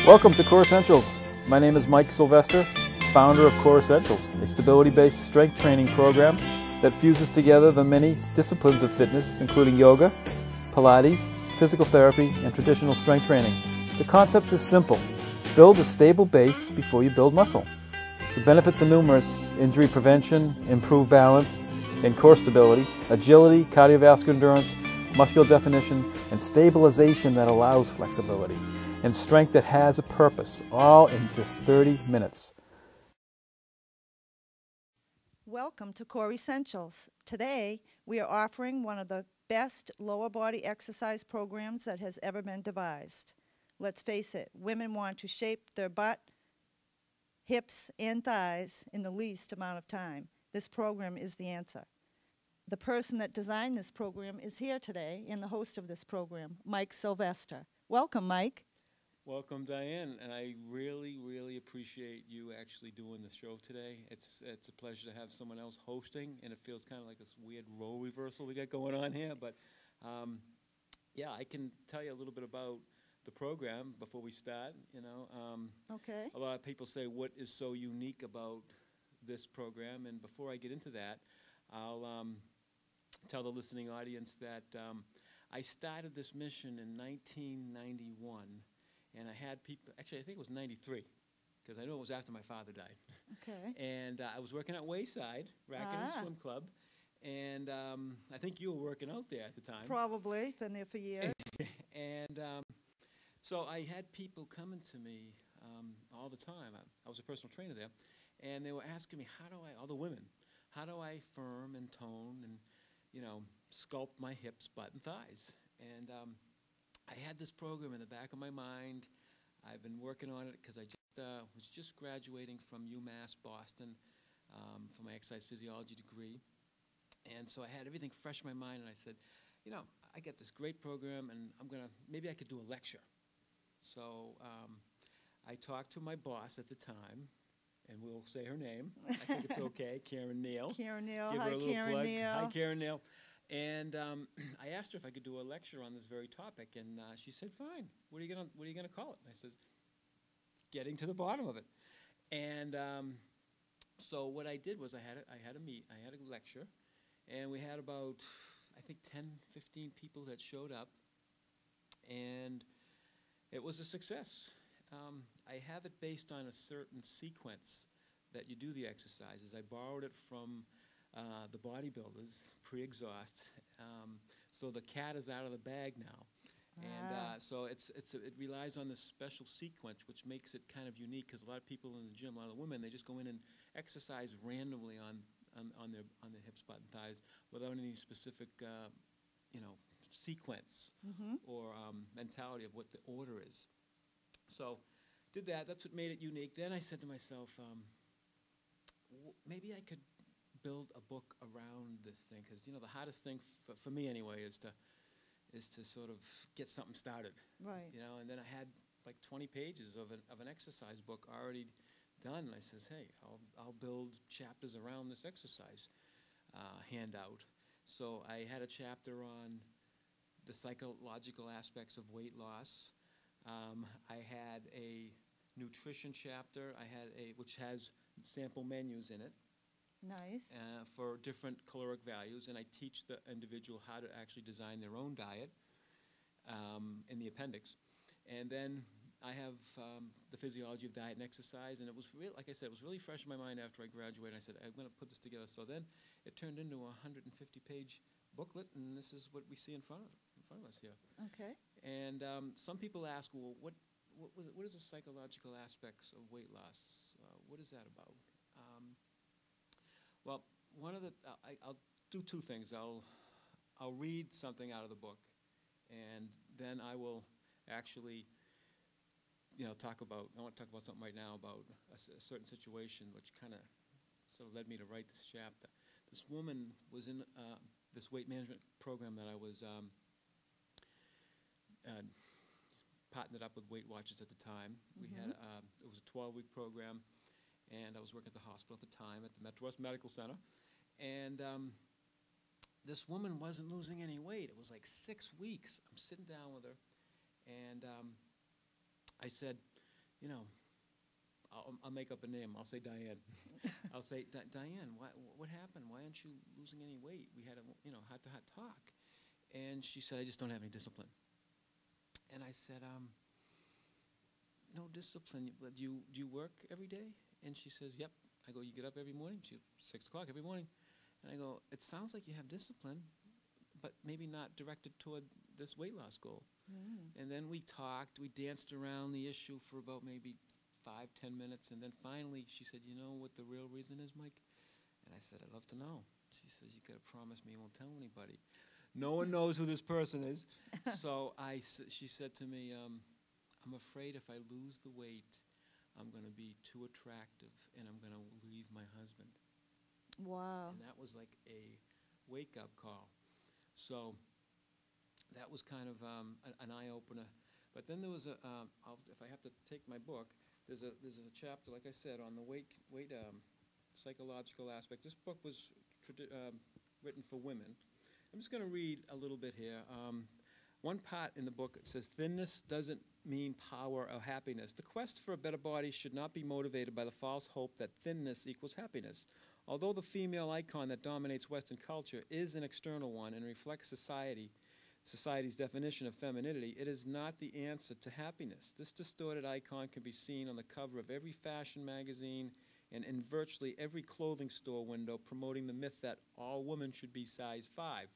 Welcome to Core Essentials. My name is Mike Sylvester, founder of Core Essentials, a stability-based strength training program that fuses together the many disciplines of fitness, including yoga, Pilates, physical therapy, and traditional strength training. The concept is simple. Build a stable base before you build muscle. The benefits are numerous: injury prevention, improved balance, and core stability, agility, cardiovascular endurance, muscular definition, and stabilization that allows flexibility, and strength that has a purpose, all in just 30 minutes. Welcome to Core Essentials. Today, we are offering one of the best lower body exercise programs that has ever been devised. Let's face it, women want to shape their butt, hips, and thighs in the least amount of time. This program is the answer. The person that designed this program is here today, and the host of this program, Mike Sylvester. Welcome, Mike. Welcome, Diane, and I really appreciate you actually doing the show today. It's a pleasure to have someone else hosting, and it feels kind of like this weird role reversal we got going on here. But yeah, I can tell you a little bit about the program before we start. Okay. A lot of people say, what is so unique about this program? And before I get into that, I'll tell the listening audience that I started this mission in 1991, and I had people, actually I think it was 93, because I know it was after my father died. Okay. And I was working at Wayside, Raccoon Swim Club, and I think you were working out there at the time. Probably, been there for years. And so I had people coming to me all the time. I was a personal trainer there, and they were asking me, all the women, how do I firm and tone and, sculpt my hips, butt, and thighs? And I had this program in the back of my mind. I've been working on it because I was just graduating from UMass Boston for my exercise physiology degree. And so I had everything fresh in my mind, and I said, I got this great program, and maybe I could do a lecture. So I talked to my boss at the time, and we'll say her name. I think it's okay, Karen Neal. Karen Neal. Give Hi, her a little Karen plug. Neal. Hi, Karen Neal. And I asked her if I could do a lecture on this very topic, and she said, "Fine. What are you gonna call it?" And I said, "Getting to the bottom of it." And so what I did was I had a lecture, and we had about, I think, 10, 15 people that showed up, and it was a success. I have it based on a certain sequence that you do the exercises. I borrowed it from the bodybuilders, pre-exhaust. So the cat is out of the bag now. And so it relies on this special sequence, which makes it kind of unique, because a lot of people in the gym, a lot of the women, they just go in and exercise randomly on their hips, butt, and thighs without any specific sequence or mentality of what the order is. So did that. That's what made it unique. Then I said to myself, maybe I could build a book around this thing, because the hardest thing for me anyway is to sort of get something started. Right. And then I had like 20 pages of an exercise book already done, and I says, hey, I'll build chapters around this exercise handout. So I had a chapter on the psychological aspects of weight loss. I had a nutrition chapter. Which has sample menus in it. Nice. For different caloric values, and I teach the individual how to actually design their own diet in the appendix. And then I have the physiology of diet and exercise, and it was like I said, it was really fresh in my mind after I graduated. I said, I'm going to put this together. So then it turned into a 150-page booklet, and this is what we see in front of us here. Okay. And some people ask, well, what is the psychological aspects of weight loss? What is that about? Well, I'll do two things. I'll read something out of the book, and then I will actually, I want to talk about something right now about a certain situation which kind of sort of led me to write this chapter. This woman was in this weight management program that I was partnered up with Weight Watchers at the time. We had it was a 12-week program, and I was working at the hospital at the time at the Metro-West Medical Center, and this woman wasn't losing any weight. It was like 6 weeks. I'm sitting down with her, and I said, you know, I'll make up a name. I'll say Diane. I'll say, Diane, what happened? Why aren't you losing any weight? We had a, heart-to-heart talk. And she said, I just don't have any discipline. And I said, no discipline. Do you work every day? And she says, yep. I go, you get up every morning? She 6 o'clock every morning. And I go, it sounds like you have discipline, but maybe not directed toward this weight loss goal. Mm. And then we talked, we danced around the issue for about maybe 5-10 minutes, and then finally she said, you know what the real reason is, Mike? And I said, I'd love to know. She says, you gotta promise me you won't tell anybody. No one knows who this person is. So she said to me, I'm afraid if I lose the weight, I'm gonna be too attractive and I'm gonna leave my husband. Wow. And that was like a wake-up call. So that was kind of an eye-opener. But then there was a, if I have to take my book, there's a chapter, like I said, on the weight psychological aspect. This book was written for women. I'm just going to read a little bit here. One part in the book, it says, thinness doesn't mean power or happiness. The quest for a better body should not be motivated by the false hope that thinness equals happiness. Although the female icon that dominates Western culture is an external one and reflects society's definition of femininity, it is not the answer to happiness. This distorted icon can be seen on the cover of every fashion magazine and in virtually every clothing store window, promoting the myth that all women should be size 5.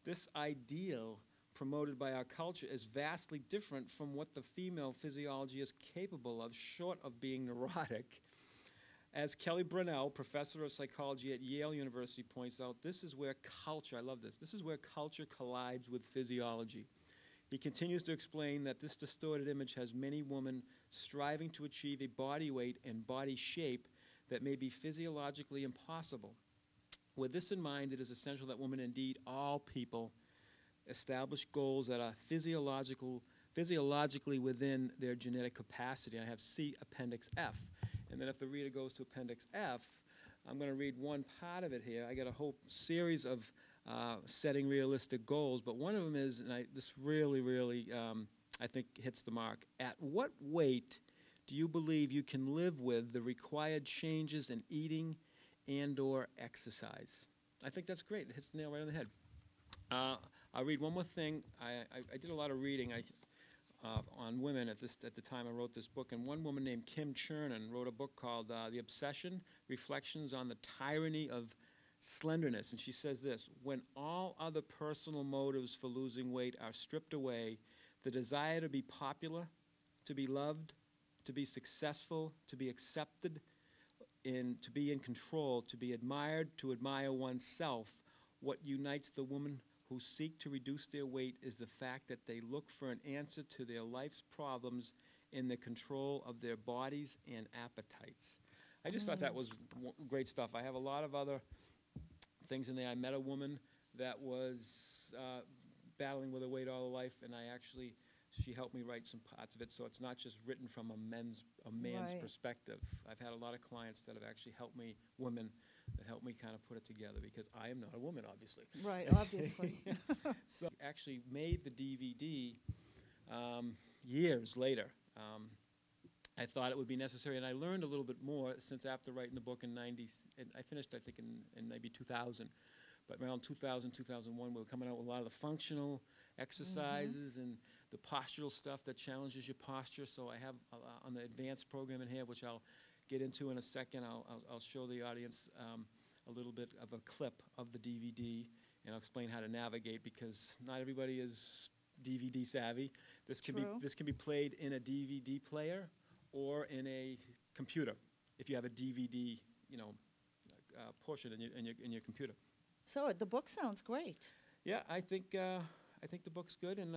This ideal promoted by our culture is vastly different from what the female physiology is capable of, short of being neurotic. As Kelly Brunell, professor of psychology at Yale University, points out, this is where culture, I love this is where culture collides with physiology. He continues to explain that this distorted image has many women striving to achieve a body weight and body shape that may be physiologically impossible. With this in mind, it is essential that women, indeed all people, establish goals that are physiologically within their genetic capacity. I have C, Appendix F. And then if the reader goes to Appendix F, I'm going to read one part of it here. I got a whole series of setting realistic goals, but one of them is, and this really, I think hits the mark. At what weight do you believe you can live with the required changes in eating and/or exercise? I think that's great. It hits the nail right on the head. I'll read one more thing. I did a lot of reading on women at the time I wrote this book, and one woman named Kim Chernin wrote a book called The Obsession, Reflections on the Tyranny of Slenderness. And she says this: when all other personal motives for losing weight are stripped away, the desire to be popular, to be loved, to be successful, to be accepted, to be in control, to be admired, to admire oneself, what unites the woman who seek to reduce their weight is the fact that they look for an answer to their life's problems in the control of their bodies and appetites. I just thought that was great stuff. I have a lot of other things in there. I met a woman that was battling with her weight all her life, and she helped me write some parts of it, so it's not just written from a man's right. perspective. I've had a lot of clients that have actually helped me, women, that helped me kind of put it together, because I am not a woman, obviously. Right, obviously. So I actually made the DVD years later. I thought it would be necessary, and I learned a little bit more since after writing the book in '90. I finished, I think, in maybe 2000. But around 2000, 2001, we were coming out with a lot of the functional exercises and the postural stuff that challenges your posture. So I have on the advanced program in here, which I'll get into in a second. I'll show the audience a little bit of a clip of the DVD, and I'll explain how to navigate, because not everybody is DVD savvy. This can be played in a DVD player or in a computer if you have a DVD, portion in your computer. So the book sounds great. Yeah, I think the book's good, and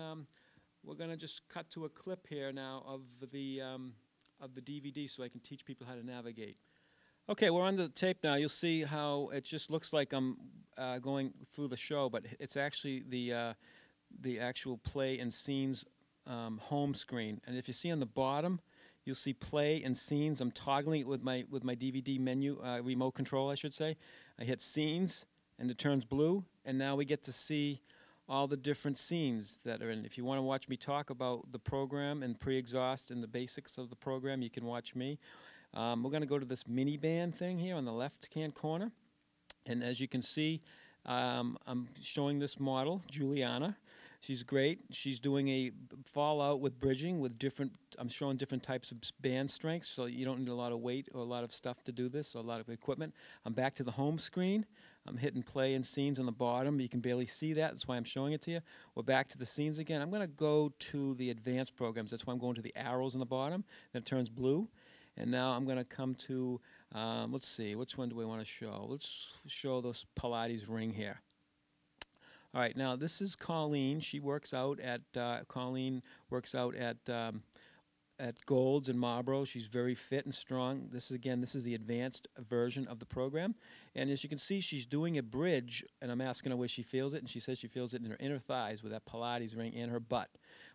we're going to just cut to a clip here now of the DVD so I can teach people how to navigate. Okay, we're on the tape now. You'll see how it just looks like I'm going through the show, but it's actually the actual play and scenes home screen. And if you see on the bottom, you'll see play and scenes. I'm toggling it with my DVD menu, remote control, I should say. I hit scenes, and it turns blue, and now we get to see all the different scenes that are in. If you want to watch me talk about the program and pre-exhaust and the basics of the program, you can watch me. We're going to go to this mini band thing here on the left-hand corner. And as you can see, I'm showing this model, Juliana. She's great. She's doing a fallout with bridging with different, I'm showing different types of band strengths, so you don't need a lot of weight or a lot of stuff to do this, or a lot of equipment. I'm back to the home screen. I'm hitting play and scenes on the bottom. You can barely see that. That's why I'm showing it to you. We're back to the scenes again. I'm going to go to the advanced programs. That's why I'm going to the arrows on the bottom. Then it turns blue. And now I'm going to come to, let's see, which one do we want to show? Let's show this Pilates ring here. All right, now this is Colleen. She works out at, Colleen works out at Gold's in Marlboro. She's very fit and strong. This is the advanced version of the program. And as you can see, she's doing a bridge, and I'm asking her where she feels it, and she says she feels it in her inner thighs with that Pilates ring and her butt.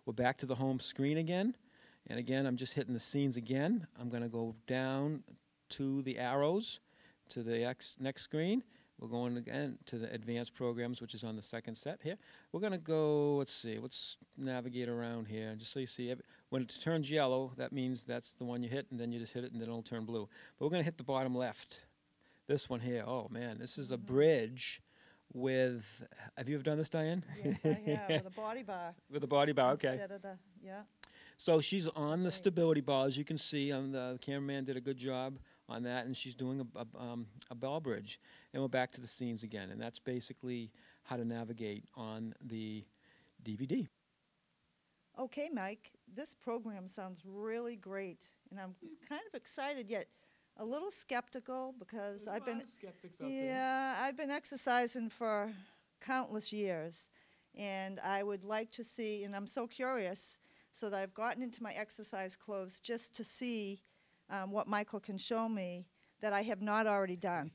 We're back to the home screen again. And again, I'm just hitting the scenes again. I'm going to go down to the arrows to the next screen. We're going again to the advanced programs, which is on the second set here. We're going to go, let's see, let's navigate around here. Just so you see, when it turns yellow, that means that's the one you hit, and then you just hit it, and then it'll turn blue. But we're going to hit the bottom left. This one here, oh man, this is a bridge with, have you ever done this, Diane? Yes, I have, with a body bar. With a body bar, okay. Instead of the, yeah. So she's on the stability ball, as you can see. The cameraman did a good job on that, and she's doing a ball bridge. And we're back to the scenes again, and that's basically how to navigate on the DVD. Okay, Mike, this program sounds really great, and I'm kind of excited yet a little skeptical because There's a lot of skeptics out there. yeah, I've been exercising for countless years, and I would like to see, and I'm so curious, so that I've gotten into my exercise clothes just to see what Michael can show me that I have not already done.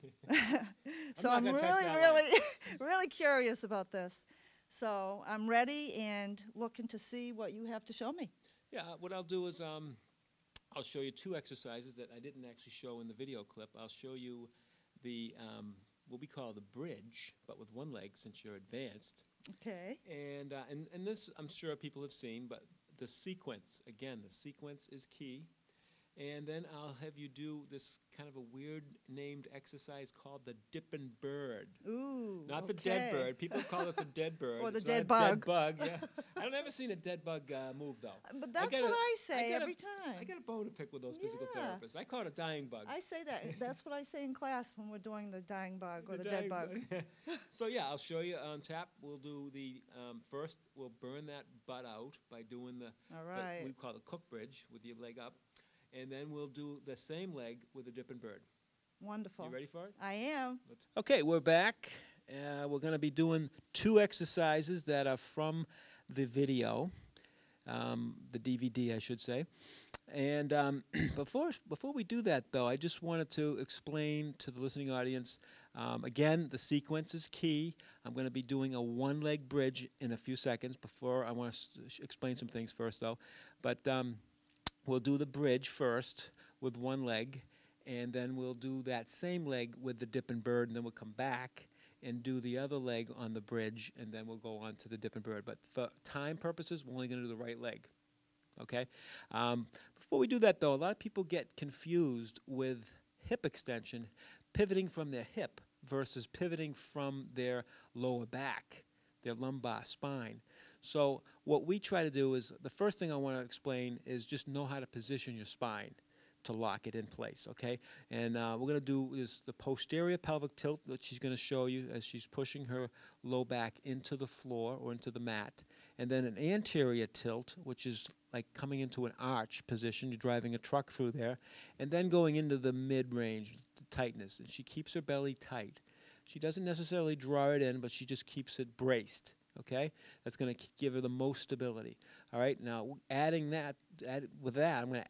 So I'm really curious about this. So I'm ready and looking to see what you have to show me. Yeah, what I'll do is I'll show you two exercises that I didn't actually show in the video clip. I'll show you the what we call the bridge, but with one leg since you're advanced. Okay. And this I'm sure people have seen, but the sequence, again, the sequence is key. And then I'll have you do this kind of a weird named exercise called the Dippin Bird. Ooh, Not the dead bird. People call it the dead bird. Or the it's dead not a bug. Dead bug, yeah. I've never seen a dead bug move, though. But that's what I say every time. I got a bone to pick with those physical Yeah. therapists. I call it a dying bug. I say that. That's what I say in class when we're doing the dying bug or the dying dead bug. So yeah, I'll show you on tap. We'll do the, first we'll burn that butt out by doing All right. we call the cook bridge with your leg up. And then we'll do the same leg with a Dippin Bird. Wonderful. You ready for it? I am. Okay, we're back. We're going to be doing two exercises that are from the video, the DVD, I should say. And before we do that, though, I just wanted to explain to the listening audience, again, the sequence is key. I'm going to be doing a one-leg bridge in a few seconds. Before, I want to explain some things first, though. But we'll do the bridge first with one leg, and then we'll do that same leg with the Dippin Bird, and then we'll come back and do the other leg on the bridge, and then we'll go on to the Dippin Bird. But for time purposes, we're only going to do the right leg. Okay? Before we do that, though, a lot of people get confused with hip extension, pivoting from their hip versus pivoting from their lower back, their lumbar spine. So what we try to do is, the first thing I want to explain is just know how to position your spine to lock it in place, okay? And we're going to do is the posterior pelvic tilt that she's going to show you as she's pushing her low back into the floor or into the mat. And then an anterior tilt, which is like coming into an arch position. You're driving a truck through there. And then going into the mid-range, the tightness. And she keeps her belly tight. She doesn't necessarily draw it in, but she just keeps it braced. Okay, that's going to give her the most stability. All right, now adding that, with that, I'm going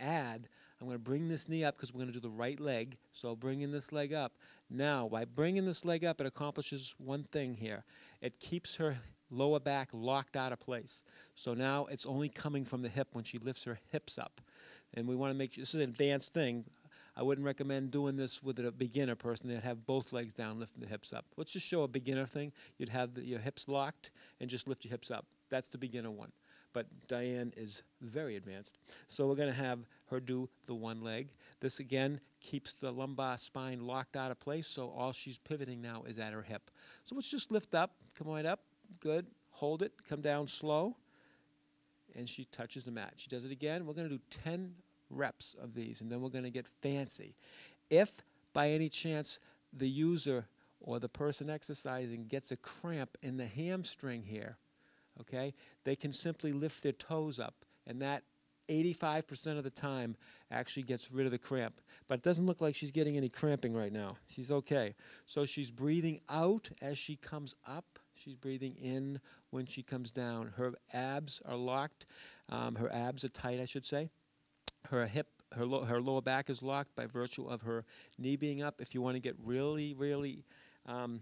to bring this knee up because we're going to do the right leg. So bringing this leg up. Now, by bringing this leg up, it accomplishes one thing here. It keeps her lower back locked out of place. So now it's only coming from the hip when she lifts her hips up. And we want to make sure, this is an advanced thing. I wouldn't recommend doing this with a beginner person that have both legs down, lifting the hips up. Let's just show a beginner thing. You'd have your hips locked and just lift your hips up. That's the beginner one. But Diane is very advanced. So we're going to have her do the one leg. This, again, keeps the lumbar spine locked out of place, so all she's pivoting now is at her hip. So let's just lift up, come right up, good, hold it, come down slow, and she touches the mat. She does it again. We're going to do 10 reps of these, and then we're going to get fancy. If, by any chance, the user or the person exercising gets a cramp in the hamstring here, okay, they can simply lift their toes up, and that 85% of the time actually gets rid of the cramp. But it doesn't look like she's getting any cramping right now. She's okay. So she's breathing out as she comes up. She's breathing in when she comes down. Her abs are locked. Her abs are tight, I should say. Her hip, her lower back is locked by virtue of her knee being up. If you want to get really, really anal,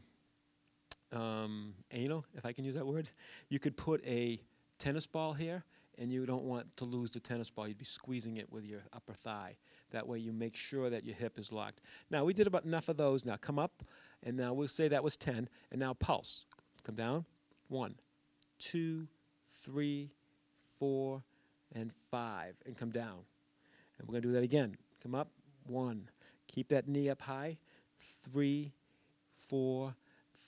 if I can use that word, you could put a tennis ball here, and you don't want to lose the tennis ball. You'd be squeezing it with your upper thigh. That way you make sure that your hip is locked. Now, we did about enough of those. Now, come up, and now we'll say that was 10. And now pulse. Come down. 1, 2, 3, 4, and 5. And come down. And we're going to do that again. Come up. 1. Keep that knee up high. 3, 4,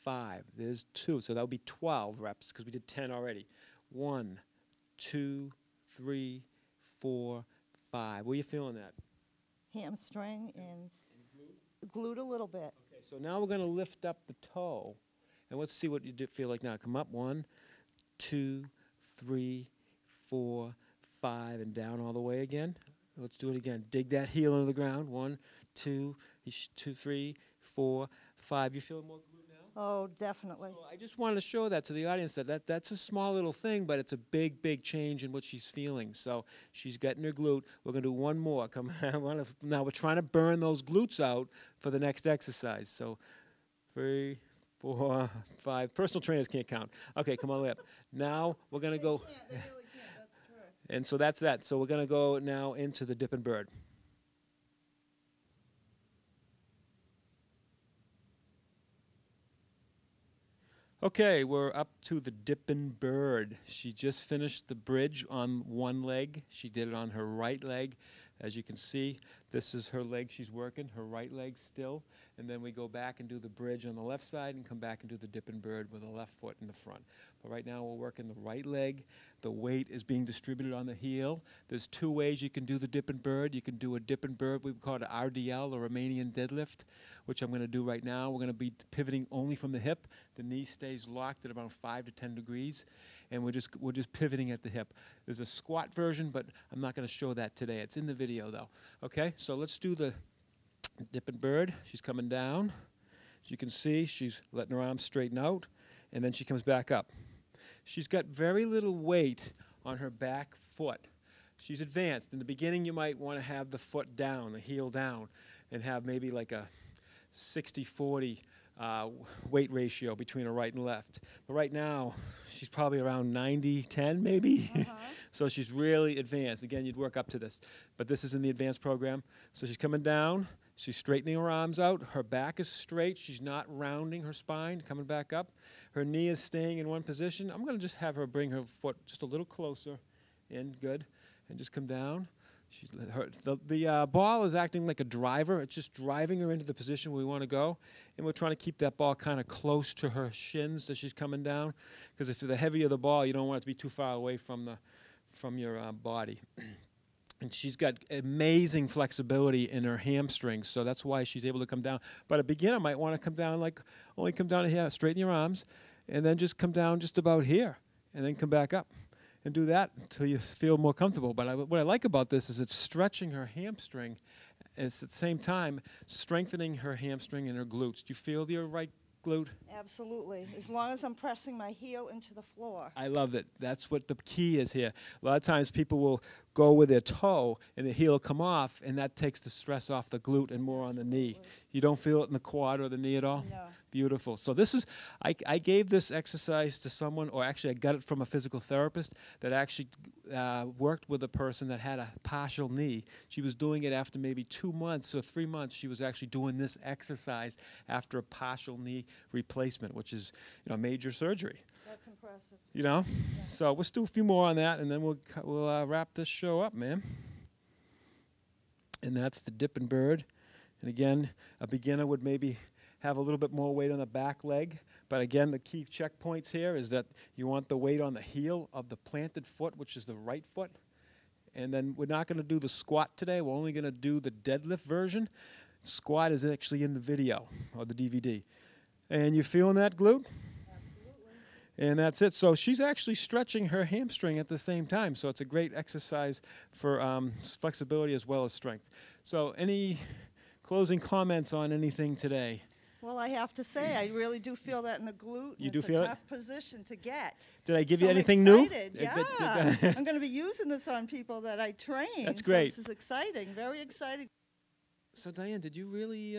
5. There's 2. So that would be 12 reps because we did 10 already. 1, 2, 3, 4, 5. Where are you feeling that? Hamstring and glute a little bit. Okay, so now we're going to lift up the toe, and let's see what you feel like now. Come up. 1, 2, 3, 4, 5, and down all the way again. Let's do it again. Dig that heel into the ground. 1, 2, 3, 4, 5. You feeling more glute now? Oh, definitely. So I just wanted to show that to the audience that's a small little thing, but it's a big, big change in what she's feeling. So she's getting her glute. We're going to do one more. Come on. Now we're trying to burn those glutes out for the next exercise. So 3, 4, 5. Personal trainers can't count. Okay, come on, way up. Now we're going to go. They really can't. That's true. And so that's that. So we're going to go now into the Dippin Bird. Okay, we're up to the Dippin Bird. She just finished the bridge on one leg. She did it on her right leg. As you can see, this is her leg she's working, her right leg still. And then we go back and do the bridge on the left side and come back and do the Dippin Bird with the left foot in the front. But right now we're working the right leg. The weight is being distributed on the heel. There's 2 ways you can do the Dippin Bird. You can do a Dippin Bird, we call it an RDL, or Romanian deadlift, which I'm going to do right now. We're going to be pivoting only from the hip. The knee stays locked at about 5 to 10 degrees, and we're just pivoting at the hip. There's a squat version, but I'm not going to show that today. It's in the video, though. Okay, so let's do the Dippin Bird. She's coming down. As you can see, she's letting her arms straighten out, and then she comes back up. She's got very little weight on her back foot. She's advanced. In the beginning, you might want to have the foot down, the heel down, and have maybe like a 60-40 weight ratio between her right and left. But right now, she's probably around 90-10 maybe. So she's really advanced. Again, you'd work up to this. But this is in the advanced program. So she's coming down. She's straightening her arms out. Her back is straight. She's not rounding her spine, coming back up. Her knee is staying in one position. I'm going to just have her bring her foot just a little closer in, good, and just come down. The ball is acting like a driver. It's just driving her into the position where we want to go. And we're trying to keep that ball kind of close to her shins as she's coming down. Because if the heavier the ball, you don't want it to be too far away from your body. And she's got amazing flexibility in her hamstrings, so that's why she's able to come down. But a beginner might want to come down only come down here, straighten your arms, and then just come down just about here, and then come back up. And do that until you feel more comfortable. But what I like about this is it's stretching her hamstring, and it's at the same time strengthening her hamstring and her glutes. Do you feel your right glute? Absolutely. As long as I'm pressing my heel into the floor. I love it. That's what the key is here. A lot of times people will go with their toe and the heel will come off, and that takes the stress off the glute and more on the knee. You don't feel it in the quad or the knee at all? No. Beautiful. So this is, I gave this exercise to someone, or actually I got it from a physical therapist that actually worked with a person that had a partial knee. She was doing it after maybe 2 months or 3 months. She was actually doing this exercise after a partial knee replacement, which is, major surgery. That's impressive. Yeah. So let's do a few more on that, and then we'll wrap this show up, man. And that's the Dippin Bird. And again, a beginner would maybe have a little bit more weight on the back leg. But again, the key checkpoints here is that you want the weight on the heel of the planted foot, which is the right foot. And then we're not going to do the squat today. We're only going to do the deadlift version. Squat is actually in the video or the DVD. And you feeling that glute? Absolutely. And that's it. So she's actually stretching her hamstring at the same time. So it's a great exercise for flexibility as well as strength. So any closing comments on anything today? Well, I have to say, I really do feel that in the glute. You do it's feel a it? tough position to get. Did I give So you I'm anything new? excited. Yeah. I'm going to be using this on people that I train. That's so great. this is exciting, very exciting. So Diane, did you really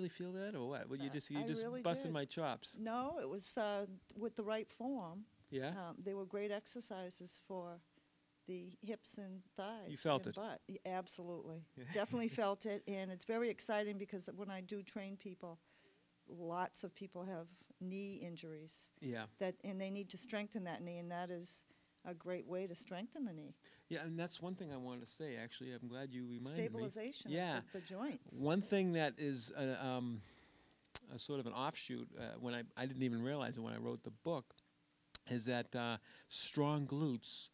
feel that, or what? Well, you just really busted did. my chops. No, it was with the right form. Yeah. They were great exercises for the hips and thighs. You felt and it? Butt. Absolutely. Definitely felt it. And it's very exciting because when I do train people, lots of people have knee injuries. Yeah. And they need to strengthen that knee, and that is a great way to strengthen the knee. Yeah, and that's one thing I wanted to say, actually. I'm glad you reminded Stabilization me. Yeah. of the joints. One thing that is a sort of an offshoot, when I didn't even realize it when I wrote the book, is that strong glutes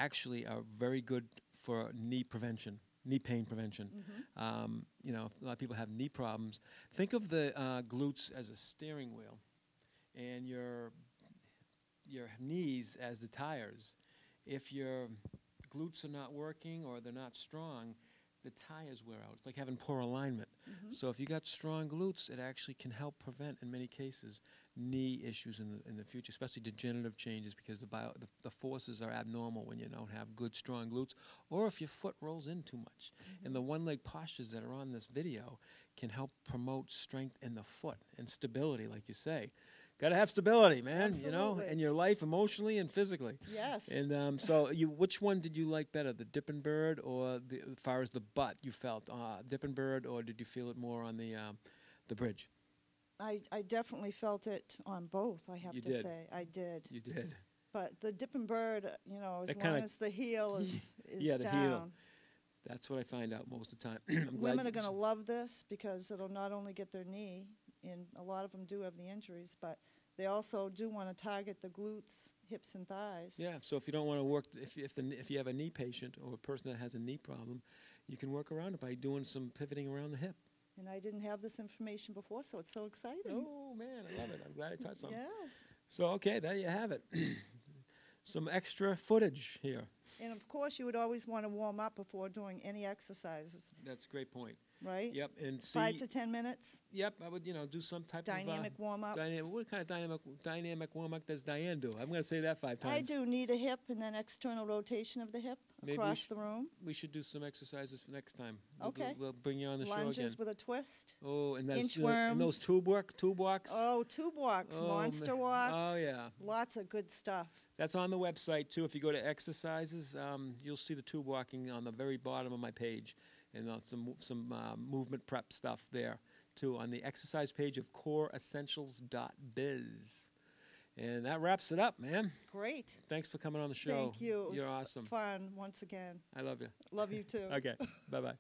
actually are very good for knee prevention, knee pain prevention. Mm-hmm. A lot of people have knee problems. Think of the glutes as a steering wheel, and your knees as the tires. If your glutes are not working or they're not strong, the tires wear out. It's like having poor alignment. Mm-hmm. So if you got strong glutes, it actually can help prevent, in many cases, knee issues in the future, especially degenerative changes, because the forces are abnormal when you don't have good, strong glutes, or if your foot rolls in too much. Mm-hmm. And the one-leg postures that are on this video can help promote strength in the foot and stability, like you say. Got to have stability, man, Absolutely. in your life, emotionally and physically. Yes. And so which one did you like better, the Dippin Bird, or as far as the butt you felt? Dippin Bird, or did you feel it more on the bridge? I definitely felt it on both, I have You to did. say. I did. You did. But the Dippin Bird, as That long kinda- as the heel is Yeah, the down. heel. That's what I find out most of the time. I'm glad Women you- are going to love this because it'll not only get their knee, and a lot of them do have the injuries, but they also do want to target the glutes, hips, and thighs. Yeah, so if you don't want to work, if you have a knee patient or a person that has a knee problem, you can work around it by doing some pivoting around the hip. And I didn't have this information before, so it's so exciting. Oh, man, I love it. I'm glad I touched something. Yes. So, okay, there you have it. Some extra footage here. And of course, you would always want to warm up before doing any exercises, That's a great point. right? Yep, and see. 5 to 10 minutes, Yep, I would, do some type dynamic of warm-ups. what kind of dynamic warm-up does Diane do? I'm going to say that 5 times. I do knee to hip and then external rotation of the hip Maybe we across the room. We should do some exercises for next time. Okay. We'll bring you on the show again. Lunges with a twist. Oh, and, and those Inchworms. tube walks. Oh, tube walks, Oh, monster ma- walks. oh, yeah. Lots of good stuff. That's on the website too. If you go to exercises, you'll see the tube walking on the very bottom of my page, and some movement prep stuff there too on the exercise page of coreessentials.biz. And that wraps it up, man. Great. Thanks for coming on the show. Thank you. It You're was awesome. Fun once again. I love you. Love you too. Okay. Bye-bye.